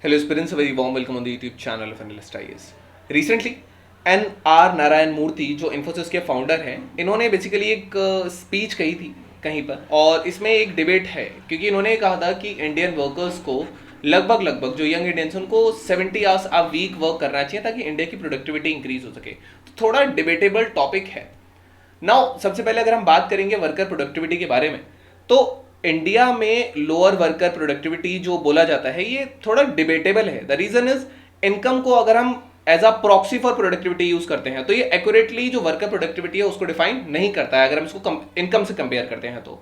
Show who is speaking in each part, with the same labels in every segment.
Speaker 1: Hello, students. A very warm welcome on the YouTube channel of Analyst IAS. Recently, N.R. Narayan मूर्ति जो इन्फोसिस के founder हैं, इन्होंने basically एक speech कही थी कहीं पर, और इसमें एक डिबेट है क्योंकि इन्होंने कहा था कि इंडियन वर्कर्स को लगभग जो यंग इंडियंस उनको 70 आवर्स अ वीक वर्क करना चाहिए ताकि इंडिया की प्रोडक्टिविटी इंक्रीज हो सके। तो थोड़ा डिबेटेबल टॉपिक है। नाउ सबसे पहले अगर हम बात करेंगे वर्कर प्रोडक्टिविटी के बारे में, तो इंडिया में लोअर वर्कर प्रोडक्टिविटी जो बोला जाता है ये थोड़ा डिबेटेबल है। द रीजन इज इनकम को अगर हम as a proxy for productivity use करते हैं तो ये एक्यूरेटली जो वर्कर प्रोडक्टिविटी है उसको डिफाइन नहीं करता है। अगर हम इसको इनकम से कंपेयर करते हैं तो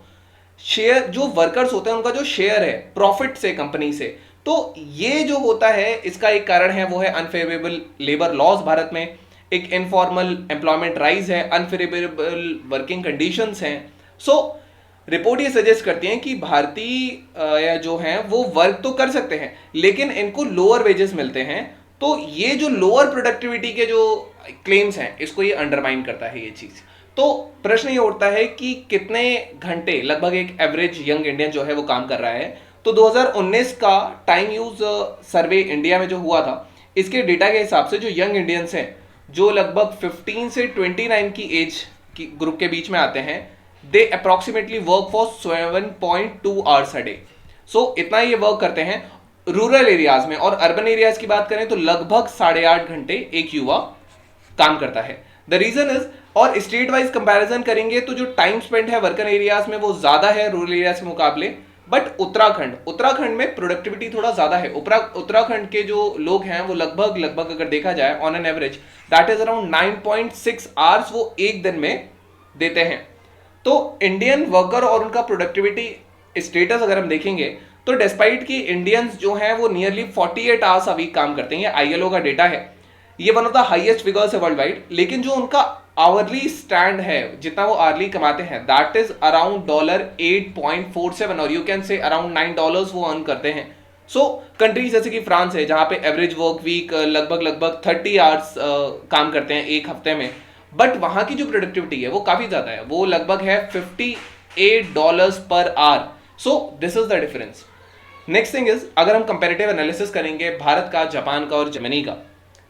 Speaker 1: शेयर जो वर्कर्स होते हैं उनका जो शेयर है प्रॉफिट से कंपनी से, तो ये जो होता है इसका एक कारण है वो है अनफेवरेबल लेबर लॉज भारत में, एक इनफॉर्मल एम्प्लॉयमेंट राइज है, अनफेवरेबल वर्किंग कंडीशंस हैं। सो रिपोर्ट ये सजेस्ट करती हैं कि भारतीय जो हैं वो वर्क तो कर सकते हैं लेकिन इनको लोअर वेजेस मिलते हैं। तो ये जो लोअर प्रोडक्टिविटी के जो क्लेम्स हैं इसको ये अंडरमाइन करता है ये चीज। तो प्रश्न ये उठता है कि कितने घंटे लगभग एक एवरेज यंग इंडियन जो है वो काम कर रहा है। तो 2019 का टाइम यूज सर्वे इंडिया में जो हुआ था, इसके डेटा के हिसाब से जो यंग इंडियंस हैं जो लगभग 15 से 29 की एज की ग्रुप के बीच में आते हैं, they approximately work for 7.2 hours a day. So इतना ये वर्क करते हैं रूरल एरियाज में। और अर्बन एरियाज की बात करें तो लगभग 8.5 घंटे एक युवा काम करता है। द रीजन इज, और स्टेट वाइज कंपैरिजन करेंगे तो जो टाइम स्पेंड है वर्कन एरियाज में वो ज्यादा है रूरल एरियाज के मुकाबले। बट उत्तराखंड में प्रोडक्टिविटी थोड़ा ज्यादा है। उत्तराखंड के जो लोग हैं वो लगभग अगर देखा जाए on an average that is around 9.6 hours वो एक दिन में देते हैं। तो इंडियन वर्कर और उनका प्रोडक्टिविटी स्टेटस अगर हम देखेंगे तो डिस्पाइट कि इंडियंस जो हैं वो नियरली 48 आवर्स अ वीक काम करते हैं, ये आईएलओ का डेटा है, ये one of the highest figures है वर्ल्ड वाइड। लेकिन जो उनका आवरली स्टैंड है, जितना वो आवर्ली कमाते हैं, दैट इज अराउंड $8.47 और यू कैन से अराउंड $9 वो अर्न करते हैं। सो कंट्रीज जैसे कि फ्रांस है जहां पे एवरेज वर्क वीक लगभग 30 आवर्स काम करते हैं एक हफ्ते में, बट वहां की जो प्रोडक्टिविटी है वो काफी ज्यादा है, वो लगभग है $58 per hour. So this is the difference. Next thing is, अगर हम कंपैरेटिव एनालिसिस करेंगे भारत का, जापान का और जर्मनी का,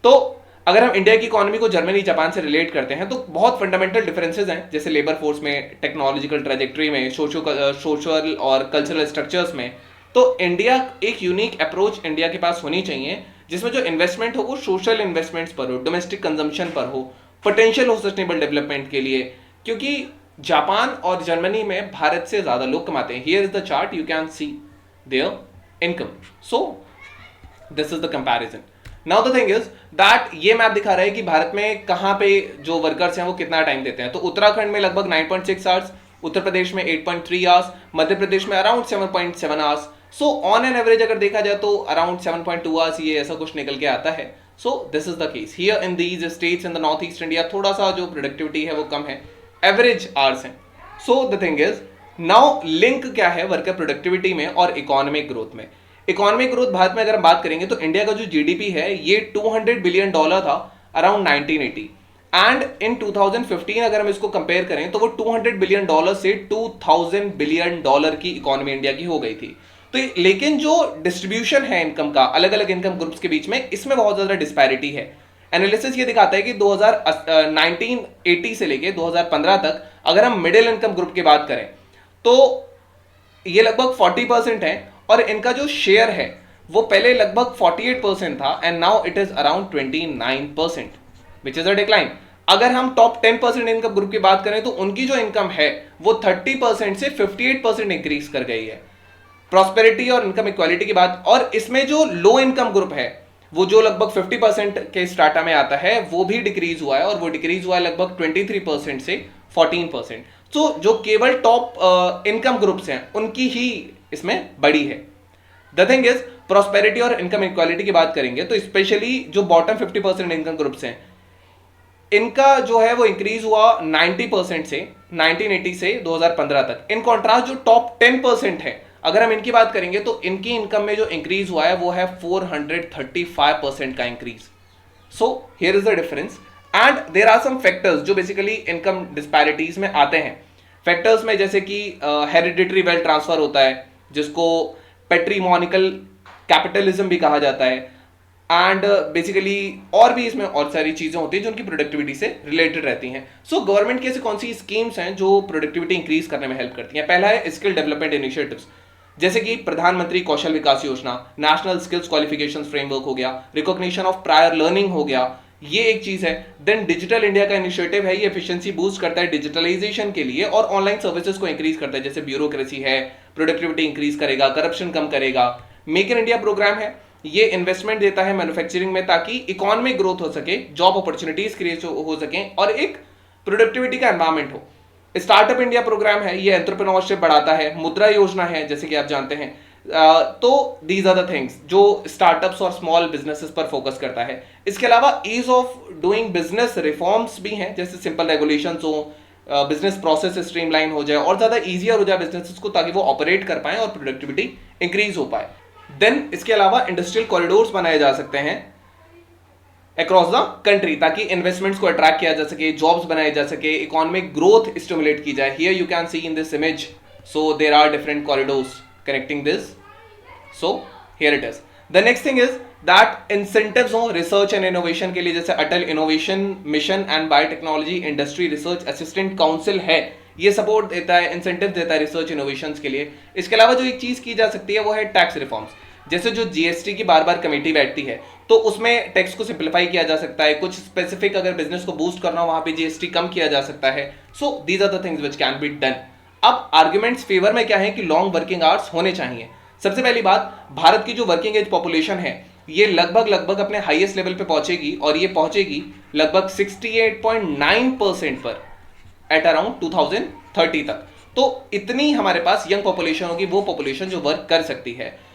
Speaker 1: तो अगर हम इंडिया की इकोनॉमी को जर्मनी जापान से रिलेट करते हैं तो बहुत फंडामेंटल डिफरेंसेस हैं, जैसे लेबर फोर्स में, टेक्नोलॉजिकल ट्रेजेक्ट्री में, सोशल और कल्चरल स्ट्रक्चर्स में। तो इंडिया एक यूनिक अप्रोच इंडिया के पास होनी चाहिए जिसमें जो इन्वेस्टमेंट हो वो सोशल इन्वेस्टमेंट्स पर हो, डोमेस्टिक कंजम्पशन पर हो, पोटेंशियल हो सस्टेनेबल डेवलपमेंट के लिए, क्योंकि जापान और जर्मनी में भारत से ज्यादा लोग कमाते हैं। Here is the chart, you can C there income. So this is the comparison. Now the thing is that ये मैप दिखा रहा है कि भारत में कहां पे जो वर्कर्स हैं वो कितना टाइम देते हैं। तो उत्तराखंड में लगभग 9.6 आवर्स, उत्तर प्रदेश में 8.3 आवर्स, मध्य प्रदेश में around 7.7 hours. So on an average अगर देखा जाए तो अराउंड 7.2 आवर्स ये ऐसा कुछ निकल के आता है। So this is the case here in these states in the north east India, थोड़ा सा जो प्रोडक्टिविटी है वो कम है, एवरेज आवर्स है। So the thing is now link क्या है वर्कर प्रोडक्टिविटी में और इकोनॉमिक ग्रोथ में। इकोनॉमिक ग्रोथ भारत में अगर हम बात करेंगे तो इंडिया का जो जीडीपी है ये $200 बिलियन था अराउंड 1980, एंड इन 2015 अगर हम इसको कंपेयर करें तो वो $200 बिलियन से $2000 बिलियन की इकोनॉमी इंडिया की हो गई थी। तो लेकिन जो डिस्ट्रीब्यूशन है इनकम का अलग अलग इनकम ग्रुप्स के बीच में, इसमें बहुत ज्यादा डिस्पैरिटी है। एनालिसिस ये दिखाता है कि 1980 से लेके 2015 तक अगर हम मिडिल इनकम ग्रुप की बात करें तो ये लगभग 40% है, और इनका जो शेयर है वो पहले लगभग 48% था and now it is around 29%, which is a decline. अगर हम टॉप 10% इनकम ग्रुप की बात करें तो उनकी जो इनकम है वो 30% से 58% इंक्रीज कर गई है। प्रॉस्पेरिटी और इनकम इक्वालिटी की बात, और इसमें जो लो इनकम ग्रुप है वो जो लगभग 50% के स्टार्टा में आता है वो भी डिक्रीज हुआ है, और वो डिक्रीज हुआ है लगभग 23% से 14%। तो जो केवल टॉप इनकम ग्रुप्स हैं उनकी ही इसमें बड़ी है। द थिंग इज, प्रॉस्पेरिटी और इनकम इक्वालिटी की बात करेंगे तो स्पेशली जो बॉटम 50% इनकम ग्रुप्स हैं इनका जो है वो इंक्रीज हुआ 90% से 1980 से 2015 तक। इन कॉन्ट्रास्ट जो टॉप 10% है अगर हम इनकी बात करेंगे तो इनकी इनकम में जो इंक्रीज हुआ है वो है 435% का increase. So here is the difference, and there are some factors जो बेसिकली इनकम डिस्पैरिटीज में आते हैं। फैक्टर्स में जैसे कि हेरिडिटरी वेल्थ ट्रांसफर होता है जिसको पेट्रीमोनिकल कैपिटलिज्म भी कहा जाता है, एंड बेसिकली और भी इसमें और सारी चीजें होती हैं जो उनकी प्रोडक्टिविटी से रिलेटेड रहती हैं. सो गवर्नमेंट की ऐसी कौन सी स्कीम्स हैं जो प्रोडक्टिविटी इंक्रीज करने में हेल्प करती हैं? पहला है स्किल डेवलपमेंट इनिशिएटिव्स, जैसे कि प्रधानमंत्री कौशल विकास योजना, नेशनल स्किल्स क्वालिफिकेशन फ्रेमवर्क हो गया, रिकॉग्निशन ऑफ प्रायर लर्निंग हो गया, ये एक चीज है. देन डिजिटल इंडिया का इनिशिएटिव है, ये एफिशिएंसी बूस्ट करता है डिजिटलाइजेशन के लिए और ऑनलाइन सर्विसेज को इंक्रीज करता है, जैसे ब्यूरोक्रेसी है, प्रोडक्टिविटी इंक्रीज करेगा, करप्शन कम करेगा. मेक इन इंडिया प्रोग्राम है, ये इन्वेस्टमेंट देता है मैन्युफैक्चरिंग में ताकि इकोनॉमिक ग्रोथ हो सके, जॉब अपॉर्चुनिटीज क्रिएट हो सके और एक प्रोडक्टिविटी का एनवायरमेंट हो. स्टार्टअप इंडिया प्रोग्राम है, ये एंटरप्रेन्योरशिप बढ़ाता है. मुद्रा योजना है, जैसे कि आप जानते हैं. तो दीज आर द थिंग्स जो स्टार्टअप्स और स्मॉल बिजनेसेस पर फोकस करता है. इसके अलावा ease of doing business reforms भी हैं, जैसे सिंपल रेगुलेशंस हो, बिजनेस प्रोसेस स्ट्रीमलाइन हो जाए और ज्यादा ईजियर हो जाए बिजनेसेस को ताकि वो ऑपरेट कर पाए और प्रोडक्टिविटी इंक्रीज हो पाए. देन इसके अलावा इंडस्ट्रियल कॉरिडोर्स बनाए जा सकते हैं अक्रॉस द कंट्री ताकि इन्वेस्टमेंट्स को अट्रैक्ट किया जा सके, जॉब्स बनाए जा सके, इकोनॉमिक ग्रोथ स्टिमुलेट की जाए. Here you can see in this image, so there are different corridors connecting this. So here it is. The next thing is that incentives हो रिसर्च एंड इनोवेशन के लिए, जैसे Atal innovation mission and biotechnology industry research assistant council है, ये support देता है, incentive देता है रिसर्च इनोवेशन के लिए. इसके अलावा जो एक चीज की जा सकती है वो है टैक्स रिफॉर्म्स, जैसे जो जीएसटी की बार बार कमेटी बैठती है तो उसमें टैक्स को सिंप्लीफाई किया जा सकता है. कुछ स्पेसिफिक अगर बिजनेस को बूस्ट करना हो वहां पे जीएसटी कम किया जा सकता है. So these are the things which can be done. अब आर्गुमेंट्स फेवर में क्या है कि लॉन्ग वर्किंग आवर्स होने चाहिए. सबसे पहली बात, भारत की जो वर्किंग एज पॉपुलेशन है ये लगभग अपने हाईएस्ट लेवल पे पहुंचेगी और ये पहुंचेगी लगभग 68.9% पर एट अराउंड 2030 तक. तो इतनी हमारे पास यंग पॉपुलेशन होगी, वो पॉपुलेशन जो वर्क कर सकती है.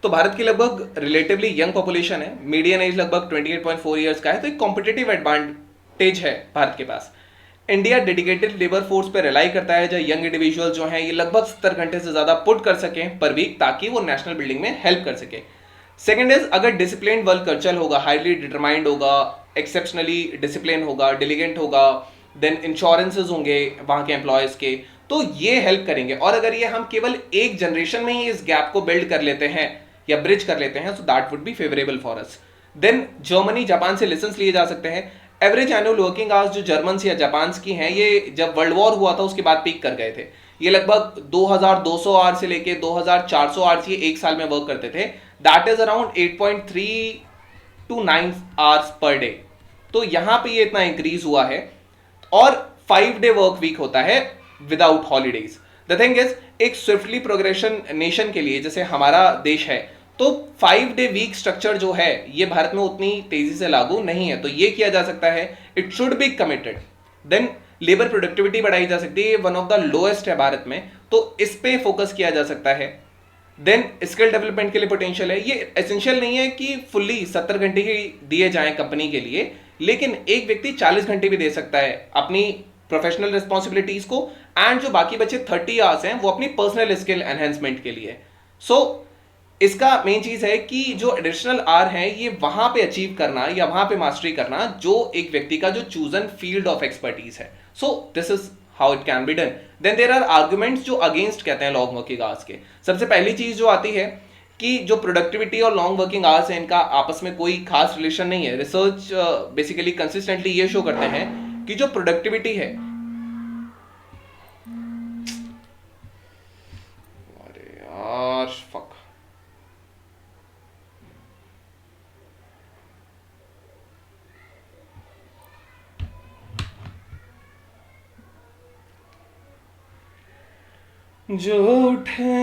Speaker 1: तो भारत की लगभग रिलेटिवली यंग पॉपुलेशन है, मीडियन एज लगभग 28.4 ईयर्स का है, तो एक कॉम्पिटिटिव एडवांटेज है भारत के पास. इंडिया डेडिकेटेड लेबर फोर्स पर रिलाई करता है, जो यंग इंडिविजुअल जो हैं ये लगभग 70 घंटे से ज्यादा पुट कर सकें पर वीक ताकि वो नेशनल बिल्डिंग में हेल्प कर सके. सेकेंड इज, अगर डिसिप्लिन वर्क कल्चर होगा, हाईली डिटरमाइंड होगा, एक्सेप्शनली डिसिप्लिन होगा, डिलीगेंट होगा, देन इंश्योरेंसेज होंगे वहां के एम्प्लॉयज के, तो ये हेल्प करेंगे. और अगर ये हम केवल एक जनरेशन में ही इस गैप को बिल्ड कर लेते हैं या ब्रिज कर लेते हैं, so that would be favourable for us. Then Germany Japan से लेसन्स लिए जा सकते हैं. एवरेज एनुअल वर्किंग आवर्स जो जर्मन या जापान की हैं, ये जब वर्ल्ड वॉर हुआ था उसके बाद पीक कर गए थे. ये लगभग 2200 आवर्स से लेके 2400 आवर्स ये एक साल में वर्क करते थे. That is around 8.3 to 9 hours per day. तो यहां पे ये इतना इंक्रीज हुआ है और 5-day वर्क वीक होता है without holidays. The thing is, एक स्विफ्टली प्रोग्रेशन नेशन के लिए जैसे हमारा देश है, तो 5-day वीक स्ट्रक्चर जो है ये भारत में उतनी तेजी से लागू नहीं है, तो ये किया जा सकता है. It should be committed. Then labour productivity बढ़ाई जा सकती है, वन ऑफ द लोएस्ट है भारत में, तो इस पे फोकस किया जा सकता है. देन स्किल डेवलपमेंट के लिए पोटेंशियल है. ये एसेंशियल नहीं है कि फुल्ली 70 घंटे ही दिए जाएं कंपनी के लिए, लेकिन एक व्यक्ति 40 घंटे भी दे सकता है अपनी प्रोफेशनल रिस्पॉन्सिबिलिटीज को, एंड जो बाकी बचे 30 आवर्स हैं वो अपनी पर्सनल स्किल एनहेंसमेंट के लिए. सो इसका मेन चीज है कि जो एडिशनल आर है ये वहां पे अचीव करना या वहां पे मास्टरी करना जो एक व्यक्ति का जो चूजन फील्ड ऑफ एक्सपर्टीज है. So this is how it can be done. Then there are arguments जो अगेंस्ट कहते हैं लॉन्ग वर्किंग आवर्स के. सबसे पहली चीज जो आती है कि जो प्रोडक्टिविटी और लॉन्ग वर्किंग आवर्स है इनका आपस में कोई खास रिलेशन नहीं है. रिसर्च बेसिकली कंसिस्टेंटली ये शो करते हैं कि जो प्रोडक्टिविटी है, अरे यार फक, जो उठे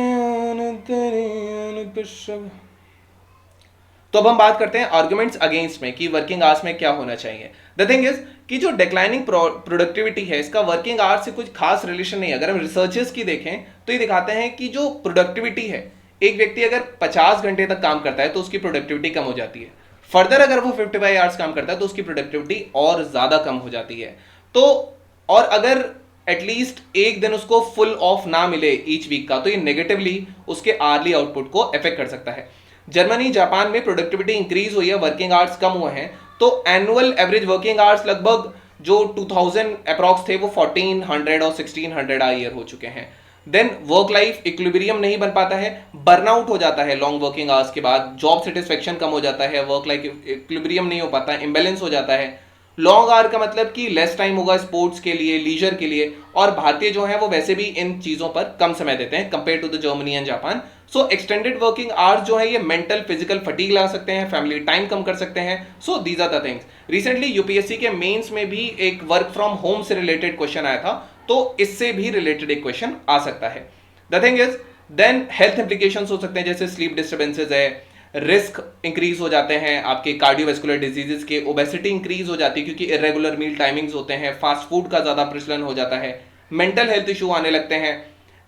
Speaker 1: तो अब हम बात करते हैं आर्गुमेंट्स अगेंस्ट में कि वर्किंग आवर्स में क्या होना चाहिए. द थिंग इज कि जो डिक्लाइनिंग प्रोडक्टिविटी है इसका वर्किंग आवर्स से कुछ खास रिलेशन नहीं है. अगर हम रिसर्चेस की देखें तो ये दिखाते हैं कि जो प्रोडक्टिविटी है, एक व्यक्ति अगर 50 घंटे तक काम करता है तो उसकी प्रोडक्टिविटी कम हो जाती है. फर्दर अगर वो 55 आवर्स काम करता है तो उसकी प्रोडक्टिविटी और ज्यादा कम हो जाती है. तो और अगर एटलीस्ट एक दिन उसको फुल ऑफ ना मिले ईच वीक का, तो ये नेगेटिवली उसके आर्ली आउटपुट को अफेक्ट कर सकता है. जर्मनी जापान में प्रोडक्टिविटी इंक्रीज हुई है, वर्किंग आवर्स कम हुए हैं, तो एनुअल एवरेज वर्किंग आवर्स लगभग जो 2000 अप्रॉक्स थे वो 1400 और 1600 आ ईयर हो चुके हैं. देन वर्क लाइफ इक्विलिब्रियम नहीं बन पाता है, बर्नआउट हो जाता है लॉन्ग वर्किंग आवर्स के बाद, जॉब सेटिस्फेक्शन कम हो जाता है, वर्क लाइफ इक्विलिब्रियम नहीं हो पाता, इम्बेलेंस हो जाता है। लॉन्ग आवर का मतलब कि लेस टाइम होगा स्पोर्ट्स के लिए, लीजर के लिए, और भारतीय जो है वो वैसे भी इन चीजों पर कम समय देते हैं compare to the Germany and Japan. So extended working hours जो है ये मेंटल फिजिकल फटीग ला सकते हैं, फैमिली टाइम कम कर सकते हैं। So these are the things. Recently UPSC के मेंस में भी एक वर्क फ्रॉम होम से रिलेटेड क्वेश्चन आया था, तो इससे भी रिलेटेड एक क्वेश्चन आ सकता है। The thing is then health implications हो सकते हैं, जैसे स्लीप डिस्टर्बेंसेस है, रिस्क इंक्रीज हो जाते हैं आपके कार्डियोवैस्कुलर डिजीजेस के, ओबेसिटी इंक्रीज हो जाती है क्योंकि इरेगुलर मील टाइमिंग्स होते हैं, फास्ट फूड का ज्यादा प्रचलन हो जाता है, मेंटल हेल्थ इशू आने लगते हैं,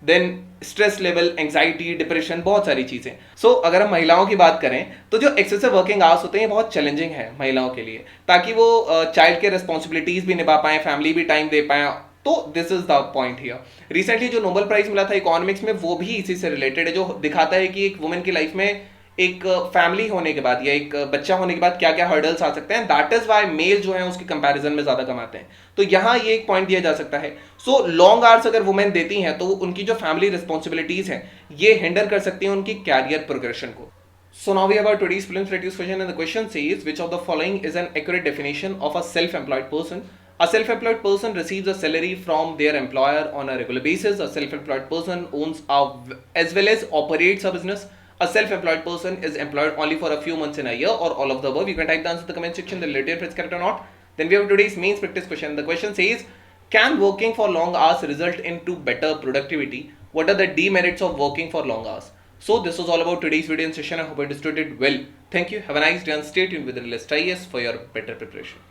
Speaker 1: then stress level, anxiety, depression, बहुत सारी चीजें। सो अगर हम महिलाओं की बात करें तो जो एक्सेसिव वर्किंग आवर्स होते हैं बहुत चैलेंजिंग है महिलाओं के लिए, ताकि वो चाइल्ड के रिस्पॉन्सिबिलिटीज भी निभा पाएं, फैमिली भी टाइम दे पाएं। तो this is the point here. Recently जो नोबेल प्राइज मिला था इकोनॉमिक्स में वो भी इसी से रिलेटेड है, जो दिखाता है कि एक वुमेन की लाइफ में एक फैमिली होने के बाद या एक बच्चा होने के बाद क्या क्या हर्डल्स आ सकते हैं। दैट इज वाई मेल जो है उसके कंपैरिजन में ज्यादा कमाते हैं। तो यहां ये एक पॉइंट दिया जा सकता है। सो लॉन्ग आवर्स अगर वुमेन देती हैं तो उनकी जो फैमिली रिस्पॉन्सिबिलिटीज हैं ये हिंडर कर सकती हैं उनकी कैरियर प्रोग्रेशन को। So now we have our today's prelims practice question, and the question says which of the following is an accurate definition of a self-employed person? A self-employed person receives a salary from their employer on a regular basis. A self-employed person owns as well as operates a business. A self-employed person is employed only for a few months in a year, or all of the above. You can type the answer in the comment section, the related phrase correct or not. Then we have today's main practice question. The question says, can working for long hours result into better productivity? What are the demerits of working for long hours? So this was all about today's video and session. I hope I understood it well. Thank you. Have a nice day and stay tuned with the Real IAS for your better preparation.